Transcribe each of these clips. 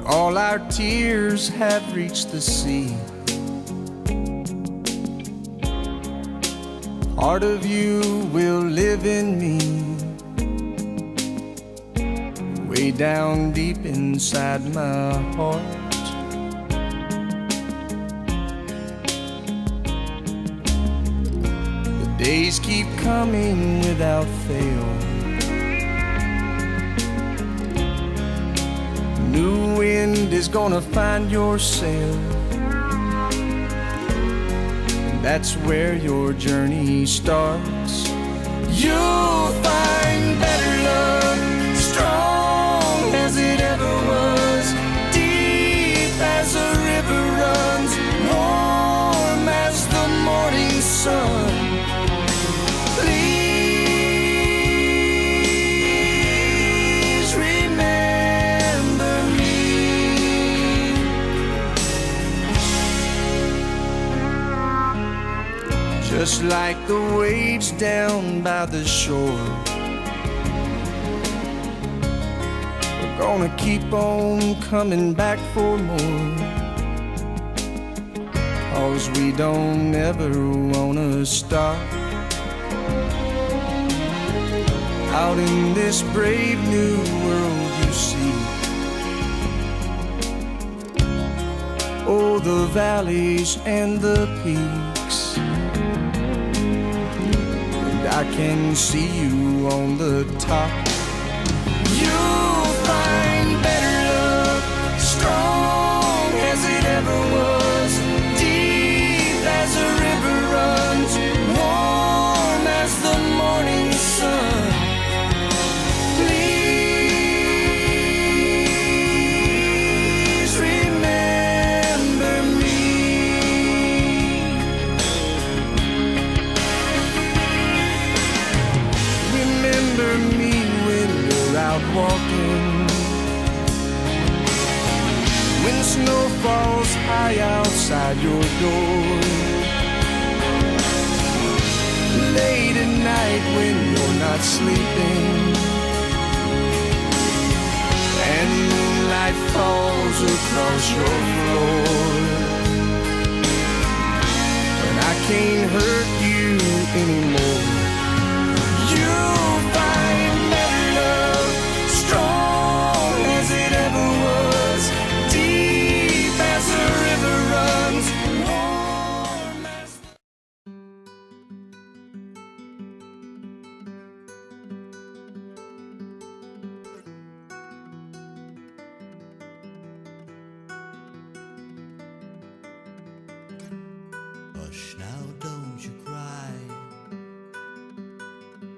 all our tears have reached the sea. Part of you will live in me, way down deep inside my heart. The days keep coming without fail. New wind is gonna find your sail. That's where your journey starts. You'll find better love, strong as it ever was, deep as a river runs, warm as the morning sun. Please remember me. Just like the waves down by the shore, we're gonna keep on coming back for more, 'cause we don't ever wanna stop. Out in this brave new world you see, oh, the valleys and the peaks, I can see you on the top. You'll find better love, strong as it ever was, deep as a river runs, warm as the morning sun. Please remember me. Remember me when you're out walking, when snow falls high outside your door, late at night when you're not sleeping, and moonlight falls across your floor. But I can't hurt you anymore. You'll find better love, strong as it ever was, deep as a river runs, warm as Hush now, don't you cry.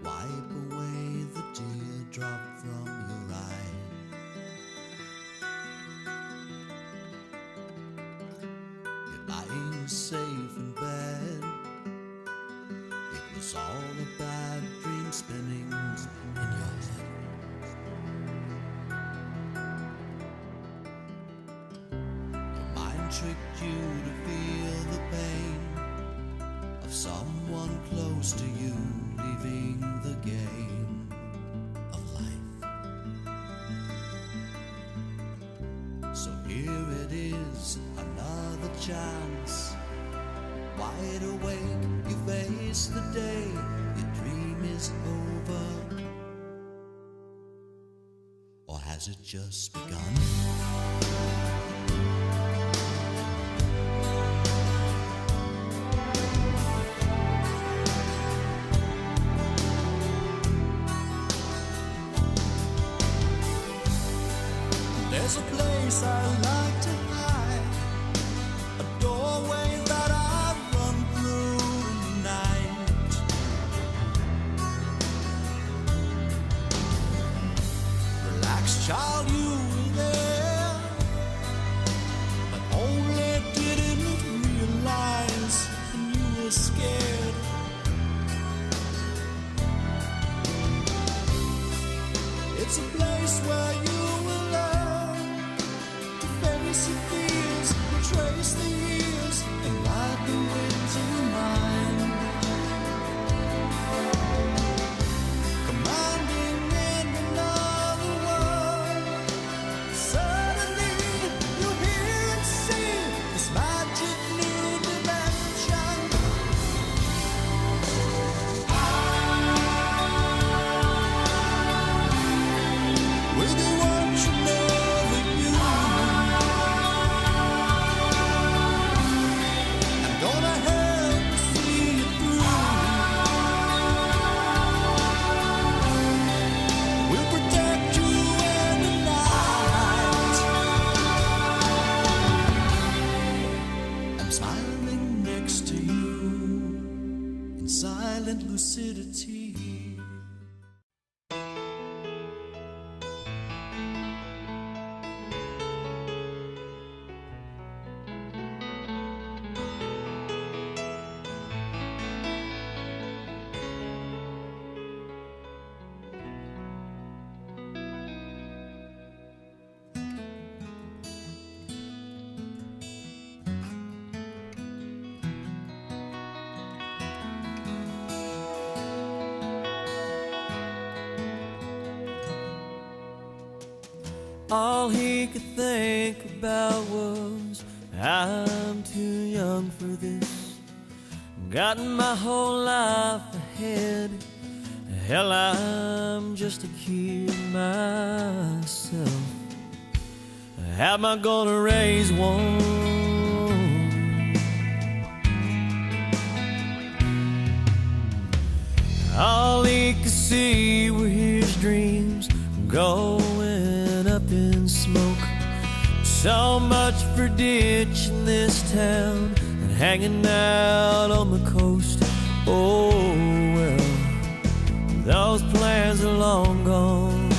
Wipe away the teardrop from your eye. You're lying safe in bed. It was all a bad dream spinning in your head. Your mind tricked you to feel the pain of someone close to you leaving the game of life. So here it is, another chance. Wide awake, you face the day. Your dream is over, or has it just begun? There's a place I like to hide, a doorway that I run through the night. Relax, child, you were there, but only didn't realize when you were scared. It's a place where you will learn to face your fears, trace the years, and ride the winds in your mind. Commanding in another world, suddenly lucidity. All he could think about was, I'm too young for this. Got my whole life ahead. Hell, I'm just a kid myself. How am I gonna raise one? All he could see were his dreams going up in smoke. So much for ditching this town and hanging out on the coast. Oh well, those plans are long gone.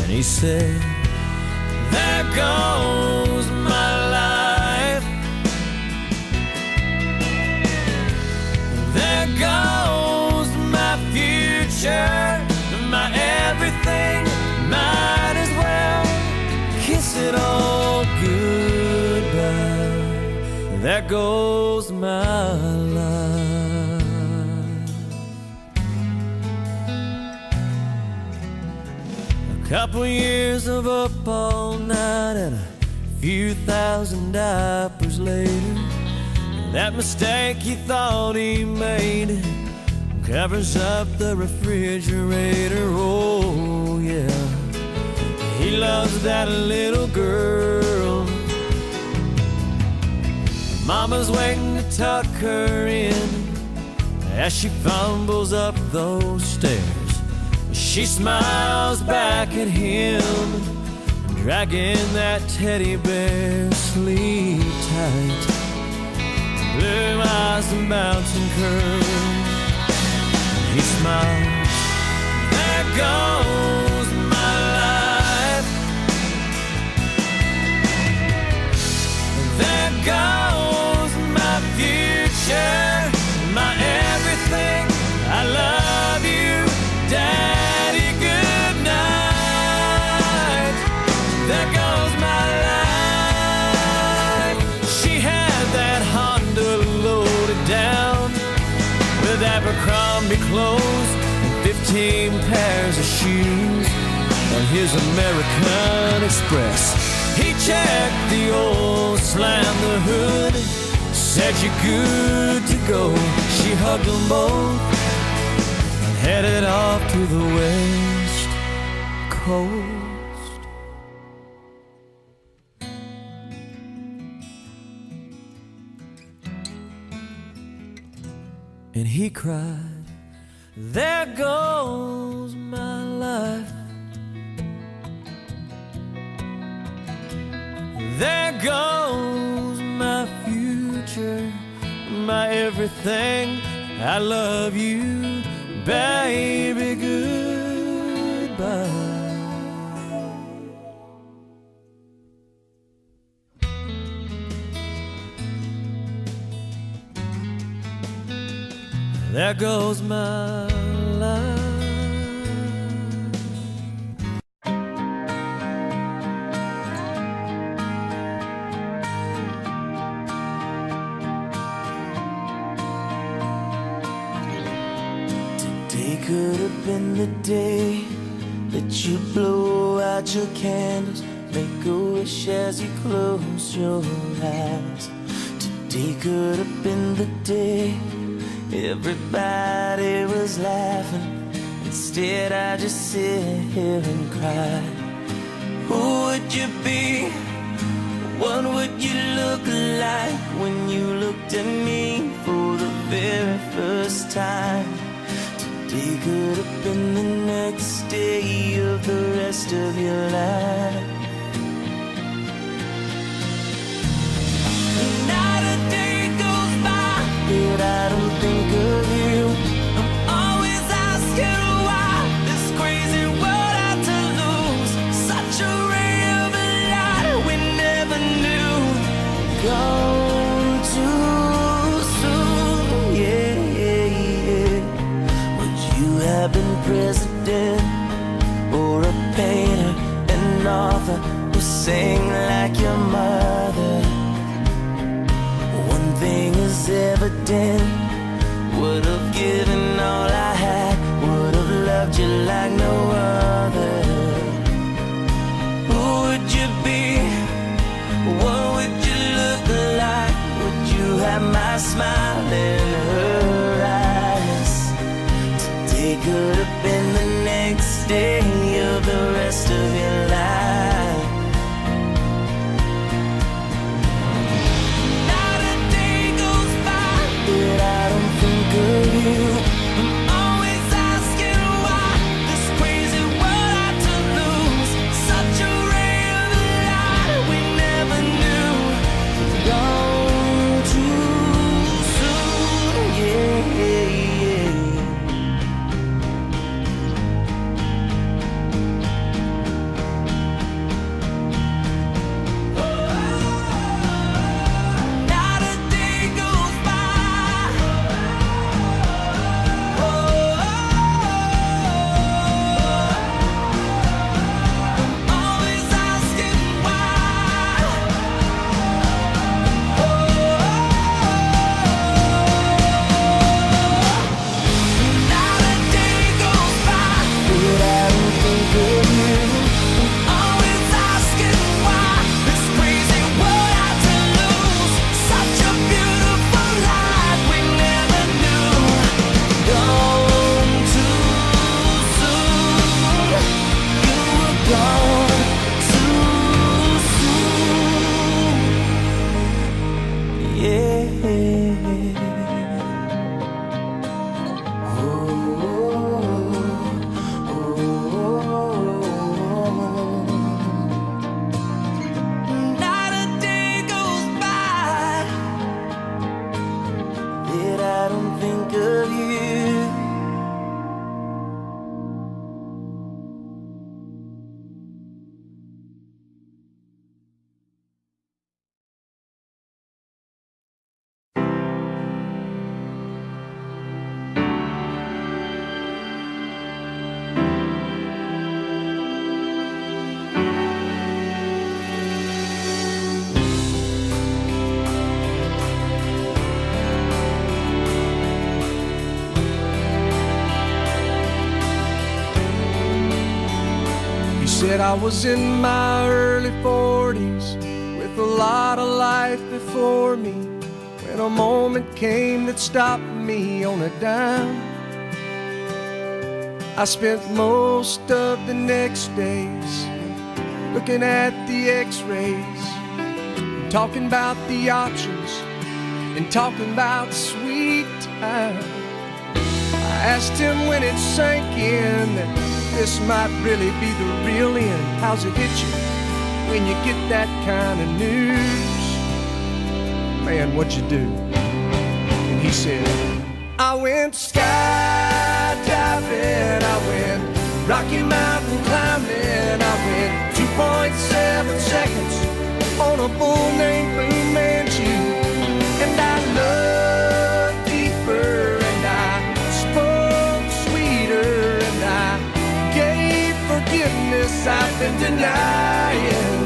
And he said, there goes my life. There goes my future, my everything. Might as well kiss it all goodbye. There goes my life. A couple years of up all night and a few thousand diapers later, that mistake he thought he made covers up the refrigerator. Oh yeah, he loves that little girl. Mama's waiting to tuck her in as she fumbles up those stairs. She smiles back at him, dragging that teddy bear. Sleep tight, blue eyes and bouncing curls. He smiles, there goes my life. There goes my future, my everything. I love you, Daddy, good night. There goes my life. She had that Honda loaded down with Abercrombie clothes and 15 pairs of shoes on his American Express. He checked the oil, slammed the hood, said you're good to go. She hugged them both and headed off to the West Coast. And he cried, there goes my life. There goes my future, my everything. I love you, baby, goodbye. There goes my life. Today could have been the day that you blow out your candles, make a wish as you close your eyes. Today could have been the day everybody was laughing. Instead I just sit here and cry. Who would you be? What would you look like when you looked at me for the very first time? Today could have been the next day of the rest of your life. Not a day goes by that I don't think of you. father or sing like your mother. One thing is evident, would have given all I had, would have loved you like no other. Who would you be? What would you look like? Would you have my smile in her eyes? Today could have been the next day of the rest of your life. Not a day goes by that I don't think of you. I'm always asking why this crazy world had to lose such a ray of light we never knew. Gone too soon, yeah. Not a day goes by. I'm always asking why. Not a day goes by that I don't think of you. I'm always asking why this crazy world had to lose such a beautiful life we never knew. Gone too soon. You were gone too soon. Yeah. Not a day goes by that I don't think of you. He said I was in my early 40s with a lot of life before me, when a moment came that stopped me on a dime. I spent most of the next days looking at the x-rays, talking about the options and talking about sweet time. I asked him when it sank in that this might really be the real end. How's it hit you when you get that kind of news? Man, what'd you do? And he said, I went skydiving, I went Rocky Mountain climbing, I went 2.7 seconds on a bull named Blue Manchu, and I loved deeper, and I spoke sweeter, and I gave forgiveness I've been denying.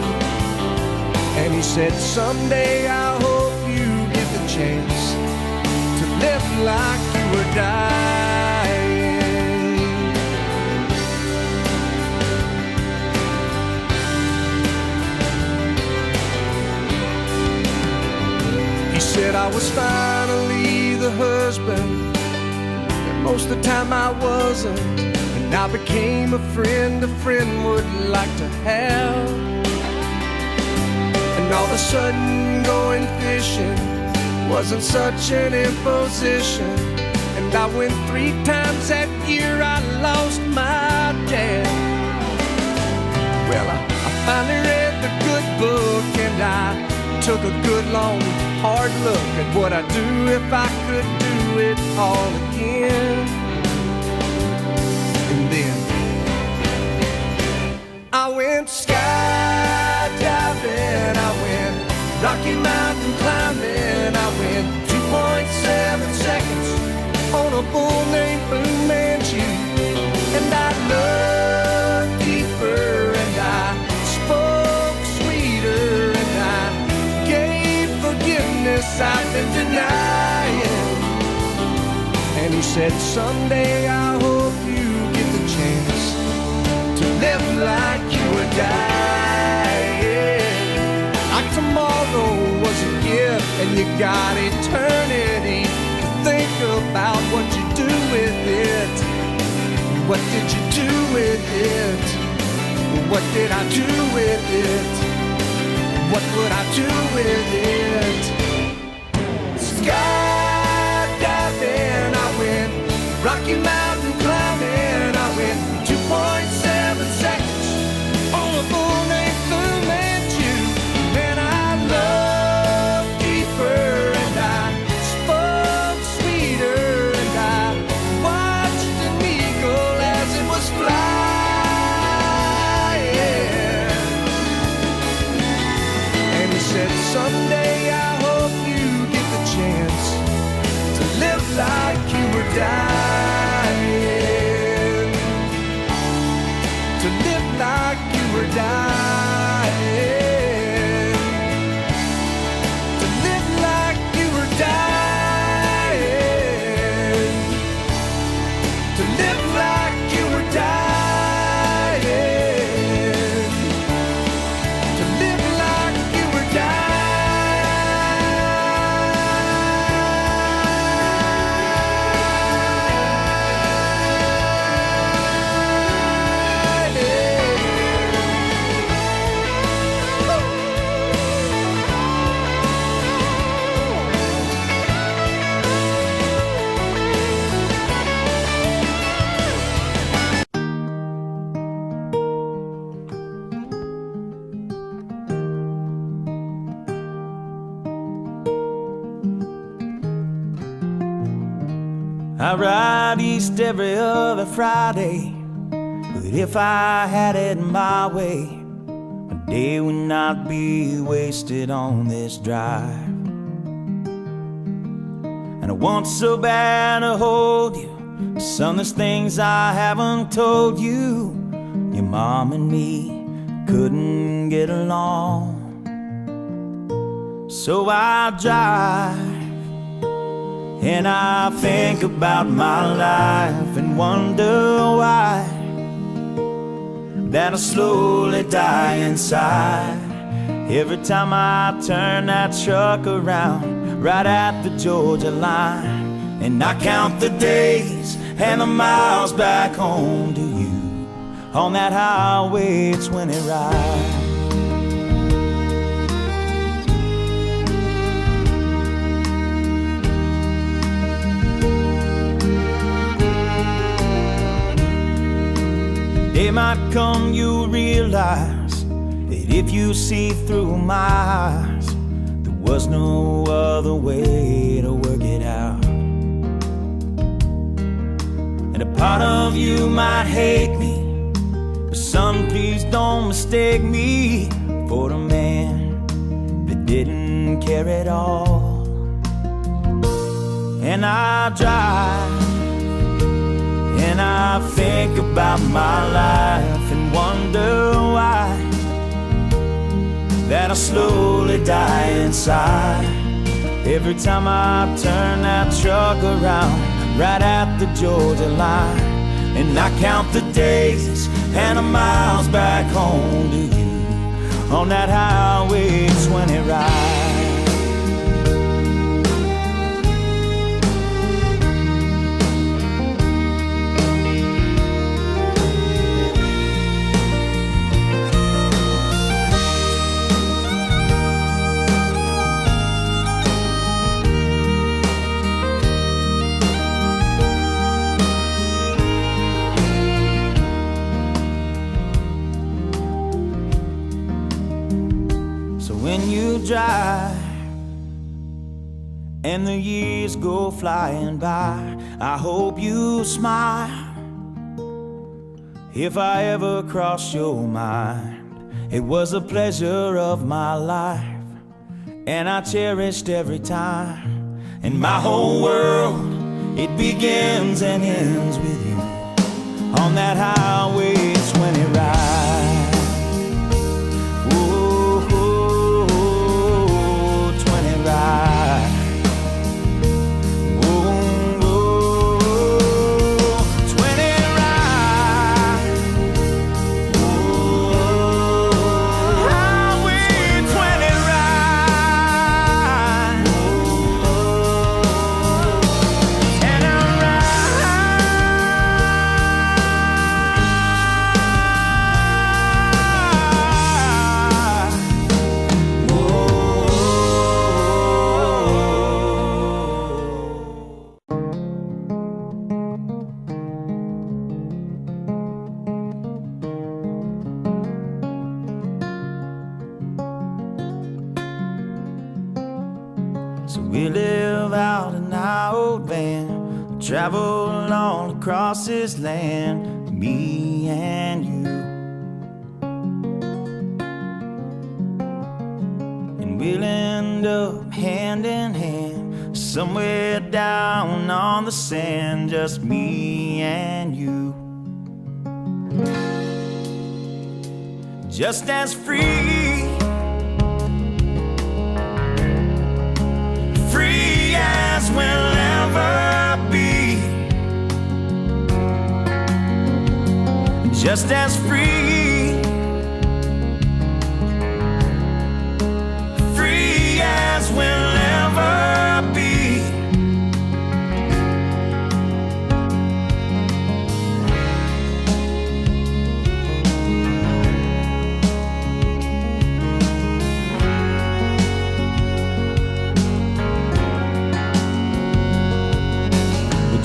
And he said, someday I hope you get the chance to live like you were dying. He said I was finally the husband that most of the time I wasn't, and I became a friend would like to have. And all of a sudden going fishing wasn't such an imposition, and I went 3 times that year. I lost my dad. Well, I finally read the good book, and I took a good long hard look at what I'd do if I could do it all again. And then I went skydiving, I went Rocky Mountain climbing, I went 2.7 seconds on a bull named Blue Manchu, and I loved deeper, and I spoke said, someday I hope you get the chance to live like you were dying. Like tomorrow was a gift and you got eternity to think about what you do with it. What did you do with it? What did I do with it? What would I do with it? Skydiving, I went Rocky Mountain climbing, I went 2.7 seconds on a bull named Fu Manchu. And I loved deeper and I spoke sweeter and I watched an eagle as it was flying. And he said, someday I hope you get the chance to live like you were dying. To live like you were dying. To live like you were dying. To live like you were dying. To live like you were dying. I ride east every other Friday, but if I had it my way, my day would not be wasted on this drive. And I want so bad to hold you, son, there's things I haven't told you. Your mom and me couldn't get along, so I drive. And I think about my life and wonder why that I slowly die inside every time I turn that truck around right at the Georgia line. And I count the days and the miles back home to you on that highway 20 ride. Day might come, you'll realize that if you see through my eyes, there was no other way to work it out. And a part of you might hate me, but son, please don't mistake me for a man that didn't care at all. And I drive, and I think about my life and wonder why that I slowly die inside every time I turn that truck around right at the Georgia line. And I count the days and the miles back home to you on that highway 20 ride. When you drive and the years go flying by, I hope you smile if I ever cross your mind. It was a pleasure of my life, and I cherished every time. And my whole world, it begins and ends with you on that highway 20 ride. So we live out in our old van, travel all across this land, me and you. And we'll end up hand in hand, somewhere down on the sand, just me and you. Just as free, free as we'll ever be. Just as free, free as we'll ever be.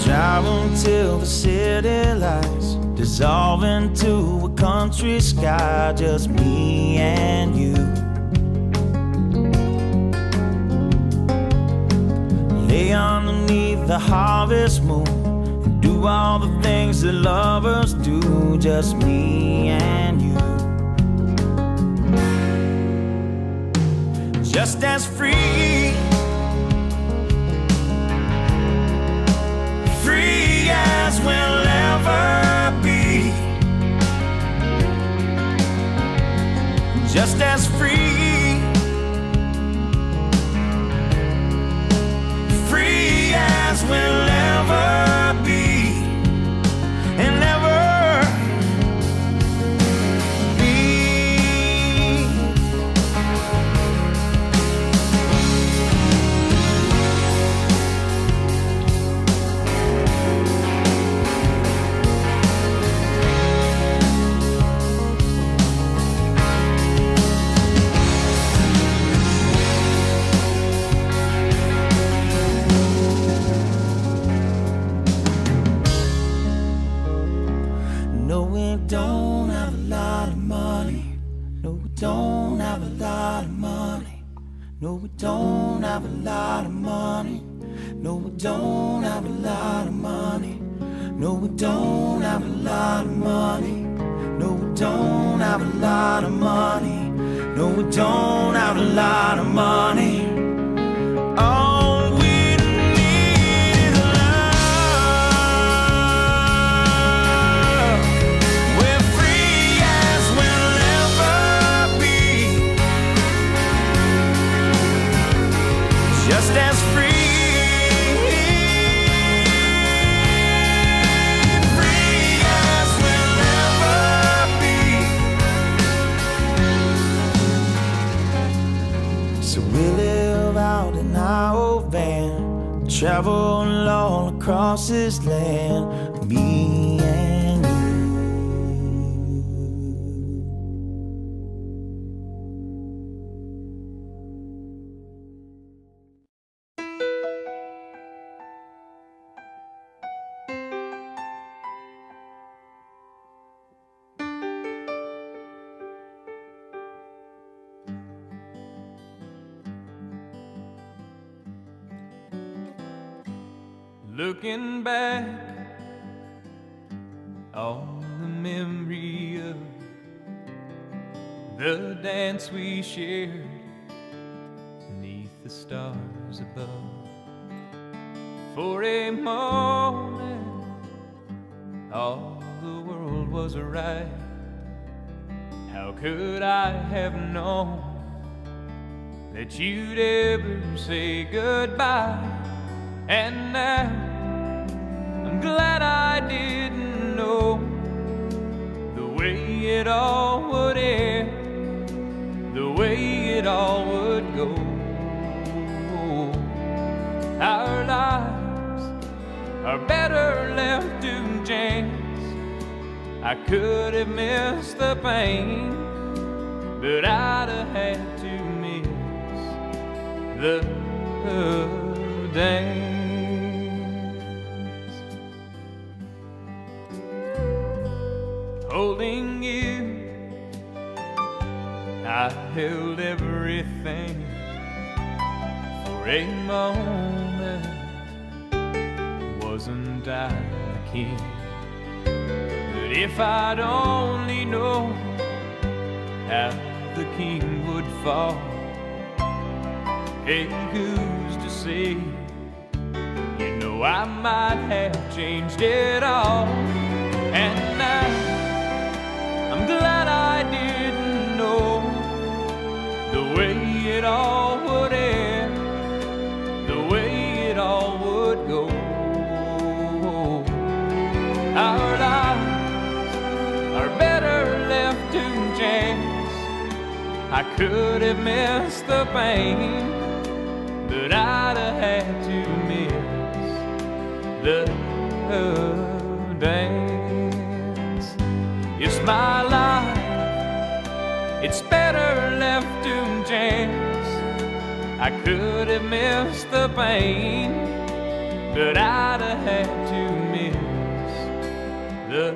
Drive until the city lights dissolve into a country sky, just me and you. Lay underneath the harvest moon and do all the things that lovers do, just me and you. Just as free, free as we'll ever be. Just as free, free as we'll ever be, and ever be. No, we don't have a lot of money. No, we don't have a lot of money. No, we don't have a lot of money. No, we don't have a lot of money. No, we don't have a lot of money. No, we don't have a lot of money. No, we don't have a lot of money. All we need is love. We're free as we'll ever be. Just as free, free as we'll ever be. So we live out in our old van, travel all across this land, me and you. Looking back on the memory of the dance we shared beneath the stars above. For a moment, all the world was right. How could I have known that you'd ever say goodbye? And now I'm glad I didn't know the way it all would end, the way it all would go. Our lives are better left to chance. I could have missed the pain, but I'd have had to miss the dance. Holding you, I held everything. For For a moment, wasn't I the king? But if I'd only known how the king would fall, hey, who's to say? You know I might have changed it all. And now I'm glad I didn't know the way it all would end, the way it all would go. Our lives are better left to chance. I could have missed the pain, but I'd have had to miss the dance. It's my life, it's better left to chance. I could have missed the pain, but I'd have had to miss the